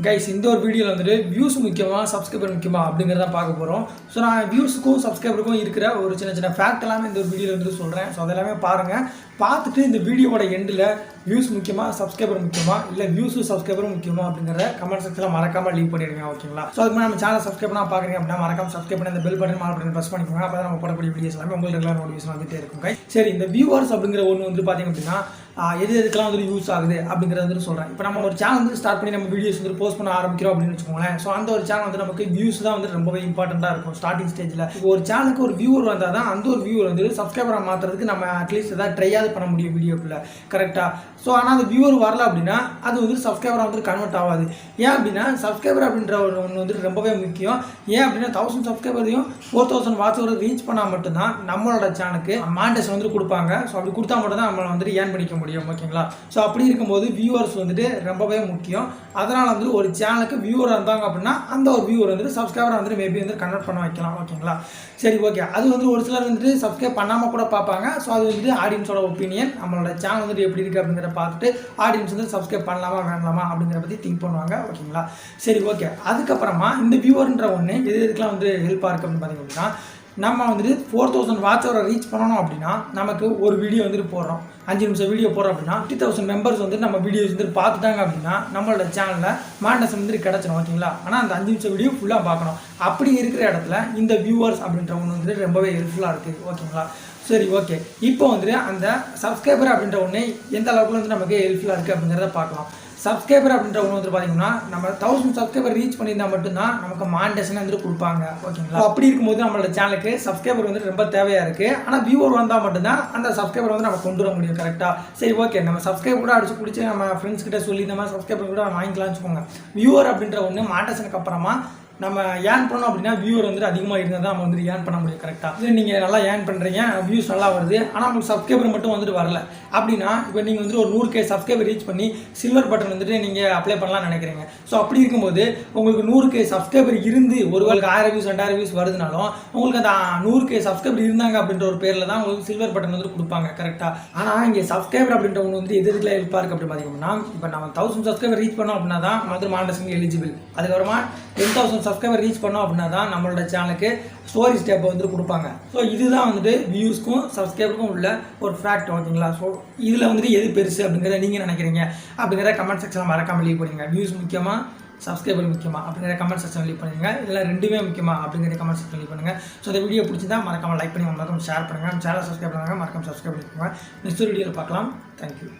Guys இந்த ஒரு வீடியோவில் வந்துட்டு வியூஸ் முக்கியமாக சப்ஸ்கிரைபர் முக்கியமாக அப்படிங்கிறத பார்க்க போகிறோம். ஸோ நான் வியூஸுக்கும் சப்ஸ்கிரைபருக்கும் இருக்கிற ஒரு சின்ன சின்ன ஃபேக்ட் எல்லாமே இந்த ஒரு வீடியோவில் வந்துட்டு சொல்கிறேன். ஸோ அதெல்லாமே பாருங்கள். பார்த்துட்டு இந்த வீடியோவோட எண்டில் வியூஸ் முக்கியமாக சப்ஸ்கிரைபர் முக்கியமாக இல்லை வியூஸும் சப்ஸ்கிரைபரும் முக்கியமாக அப்படிங்கிற கமெண்ட் செக்ஷனில் மறக்காமல் லீவ் பண்ணிடுங்க. ஓகேங்களா? ஸோ அதுக்கு நம்ம சேனல் சப்ஸ்கிரைப் பண்ணால் பார்க்குறீங்க அப்படின்னா மறக்காம சப்ஸ்கிரைப் பண்ணி அந்த bell button mall button press பண்ணிக்கோங்க. அப்போ தான் நம்ம போடக்கூடிய வீடியோஸ் எல்லாமே உங்களுக்கு ரெகுலர் நோட்டிஃபிகேஷன் வந்துட்டே இருக்கும். சரி, இந்த வியூவர்ஸ் அப்படிங்கிற ஒன்று வந்து பார்த்தீங்க அப்படின்னா எதுக்கெல்லாம் வந்து யூஸ் ஆகுது அப்படிங்கிறத வந்து சொல்கிறேன். இப்போ நம்ம ஒரு சேனல் வந்து ஸ்டார்ட் பண்ணி நம்ம வீடியோஸ் வந்து போஸ்ட் பண்ண ஆரம்பிக்கிறோம் அப்படின்னு வச்சுக்கோங்களேன். ஸோ அந்த ஒரு சேனல் வந்து நமக்கு வியூஸ் தான் வந்து ரொம்பவே இம்பார்ட்டண்ட்டாக இருக்கும் ஸ்டார்டிங் ஸ்டேஜில். இப்போ ஒரு சேனலுக்கு ஒரு வியூவர் வந்தால் தான் அந்த ஒரு வியூவர் வந்து சப்ஸ்கிரைபராக மாற்றுறதுக்கு நம்ம அட்லீஸ்ட் ஏதாவது ட்ரையாவது பண்ண முடியும் வீடியோக்குள்ளே. கரெக்டாக? ஸோ ஆனால் அந்த வியூவர் வரல அப்படின்னா அது வந்து சப்ஸ்கிரைபராக வந்து கன்வெர்ட் ஆகாது. ஏன் அப்படின்னா சப்ஸ்கிரைபர் அப்படின்ற ஒன்று வந்து ரொம்பவே முக்கியம். ஏன் அப்படின்னா 1000 சப்ஸ்கிரைபரையும் 4000 வாட்ச் ஹவர் ரீச் பண்ணால் மட்டும்தான் நம்மளோட சேனலுக்கு மானிடைசேஷன் வந்து கொடுப்பாங்க. ஸோ அப்படி கொடுத்தா மட்டும் தான் நம்மளை வந்துட்டு ஏர்ன் பண்ணிக்க முடியும். ஓகேங்களா? ஸோ அப்படி இருக்கும்போது வியூவர்ஸ் வந்துட்டு ரொம்பவே முக்கியம். அதனால் வந்து ஒரு சேனலுக்கு வியூவர் இருந்தாங்க அப்படின்னா அந்த ஒரு வியூவர் வந்துட்டு சப்ஸ்கிரைபரை வந்துட்டு மேபி வந்து கன்வெர்ட் பண்ண வைக்கலாம். ஓகேங்களா? சரி, ஓகே. அது வந்து ஒரு சிலர் வந்துட்டு சப்ஸ்கிரைப் பண்ணாமல் கூட பார்ப்பாங்க. ஸோ அது வந்துட்டு ஆடியன்ஸோட ஒப்பீனியன். நம்மளோட சேனல் வந்துட்டு எப்படி இருக்குது அப்படிங்கிறத பார்த்துட்டு ஆடியன்ஸ் வந்து சப்ஸ்கிரைப் பண்ணலாமா வேண்டாமா அப்படிங்கிற பற்றி திங்க் பண்ணுவாங்க. ஓகேங்களா? சரி, ஓகே. அதுக்கப்புறமா இந்த வியூவர்ன்ற ஒன்று எதுக்கெல்லாம் வந்து ஹெல்ப்பாக இருக்குது அப்படின்னு பார்த்தீங்க அப்படின்னா நம்ம வந்துட்டு 4000 வாட்ச் ஹவரை ரீச் பண்ணணும் அப்படின்னா நமக்கு ஒரு வீடியோ வந்துட்டு போடுறோம், 5 நிமிஷம் வீடியோ போடுறோம் அப்படின்னா 50,000 மெம்பர்ஸ் வந்து நம்ம வீடியோஸ் வந்துட்டு பார்த்துட்டாங்க அப்படின்னா நம்மளோட சேனலில் மானிடைசேஷன் வந்துட்டு கிடச்சிடும். ஓகேங்களா? ஆனால் அந்த 5 நிமிஷம் வீடியோ ஃபுல்லாக பார்க்கணும். அப்படி இருக்கிற இடத்துல இந்த வியூவர்ஸ் அப்படின்ற ஒன்று வந்துட்டு ரொம்பவே ஹெல்ப்ஃபுல்லாக இருக்குது. ஓகேங்களா? சரி, ஓகே. இப்போ வந்துட்டு அந்த சப்ஸ்கிரைபர் அப்படின்ற ஒன்று எந்த அளவுக்கு வந்து நமக்கு ஹெல்ப்ஃபுல்லாக இருக்குது அப்படிங்கிறத பார்க்கலாம். சப்ஸ்கிரைபர் அப்படின்ற ஒன்று வந்து பார்த்தீங்கன்னா நம்ம 1000 சப்ஸ்கிரைபர் ரீச் பண்ணியிருந்தால் மட்டும்தான் நமக்கு மானிடைசேஷன் வந்துட்டு கொடுப்பாங்க. ஓகேங்களா? அப்படி இருக்கும்போது நம்மளோட சேனலுக்கு சப்ஸ்கிரைபர் வந்துட்டு ரொம்ப தேவையாக இருக்குது. ஆனால் வியூவர் வந்தால் மட்டும்தான் அந்த சப்ஸ்கிரைபர் வந்து நம்ம கொண்டு வர முடியும். கரெக்டாக? சரி, ஓகே. நம்ம சப்ஸ்கிரைபர் கூட அடிச்சு பிடிச்சி நம்ம ஃப்ரெண்ட்ஸ் கிட்ட சொல்லி இந்த மாதிரி சப்ஸ்கிரைபர் கூட வாங்கிக்கலாம்னு வச்சுக்கோங்க. வியூவர் அப்படின்ற ஒன்று மானிடைசேஷனுக்கு அப்புறமா நம்ம ஏர்ன் பண்ணோம் அப்படின்னா வியூவர் வந்துட்டு அதிகமாக இருந்தால் தான் நம்ம வந்துட்டு ஏர்ன் பண்ண முடியும். கரெக்டாக? இல்லை நீங்கள் நல்லா ஏர்ன் பண்ணுறீங்க, வியூஸ் நல்லா வருது, ஆனால் உங்களுக்கு சப்ஸ்கிரைபர் மட்டும் வந்துட்டு வரல அப்படின்னா இப்போ நீங்கள் வந்துட்டு ஒரு 100K சப்ஸ்கிரைபர் ரீச் பண்ணி சில்வர் பட்டன் வந்துட்டு நீங்கள் அப்ளை பண்ணலாம்னு நினைக்கிறீங்க. ஸோ அப்படி இருக்கும்போது உங்களுக்கு 100K சப்ஸ்கிரைபர் இருந்து ஒரு வேளுக்கு 1000 வியூஸ் 2000 வியூஸ் வருதுனாலும் உங்களுக்கு அந்த 100K சப்ஸ்கிரைபர் இருந்தாங்க அப்படின்ற ஒரு பேரில் தான் உங்களுக்கு சில்வர் பட்டன் வந்துட்டு கொடுப்பாங்க. கரெக்டாக? ஆனால் இங்கே சப்ஸ்கிரைபர் அப்படின்ற ஒன்று வந்து எதுக்குள்ள ஹெல்ப்பாக இருக்குது அப்படின்னு பார்த்தீங்கன்னா இப்போ நம்ம 1000 சப்ஸ்கிரைபர் ரீச் பண்ணோம் அப்படின்னா தான் வந்து மானிடைசேஷன் எலிஜிபிள். அதுக்கப்புறமா 10,000 சப்ஸ்கிரைபர் ரீச் பண்ணோம் அப்படின்னா தான் நம்மளோட சேனலுக்கு ஸ்டோரி ஸ்டெப்பை வந்துட்டு கொடுப்பாங்க. ஸோ இதுதான் வந்துட்டு வியூஸ்க்கும் சப்ஸ்கிரைபருக்கும் உள்ள ஒரு ஃபேக்ட். ஓகேங்களா? ஸோ இதில் வந்துட்டு எது பெருசு அப்படிங்கிறத நீங்கள் நினைக்கிறீங்க அப்படிங்கிறத கமெண்ட் செக்ஷனில் மறக்காமல் லீவ் பண்ணுங்க. வியூஸ் முக்கியமாக சப்ஸ்கிரைபர் முக்கியமாக அப்படிங்கிற கமெண்ட் செக்ஷன் லீவ் பண்ணுங்க. இதெல்லாம் ரெண்டுமே முக்கியமாக அப்படிங்கிற கமெண்ட் செக்ஷன் லீவ் பண்ணுங்கள். ஸோ இந்த வீடியோ பிடிச்சிருந்தா மறக்காமல் லைக் பண்ணி மறக்காமல் ஷேர் பண்ணுங்கள். சேனல் சப்ஸ்கிரைப் பண்ணுங்கள். மறக்காமல் சப்ஸ்கிரைப் பண்ணிக்கோங்க. நெக்ஸ்ட் வீடியோவில் பார்க்கலாம். தேங்க்யூ.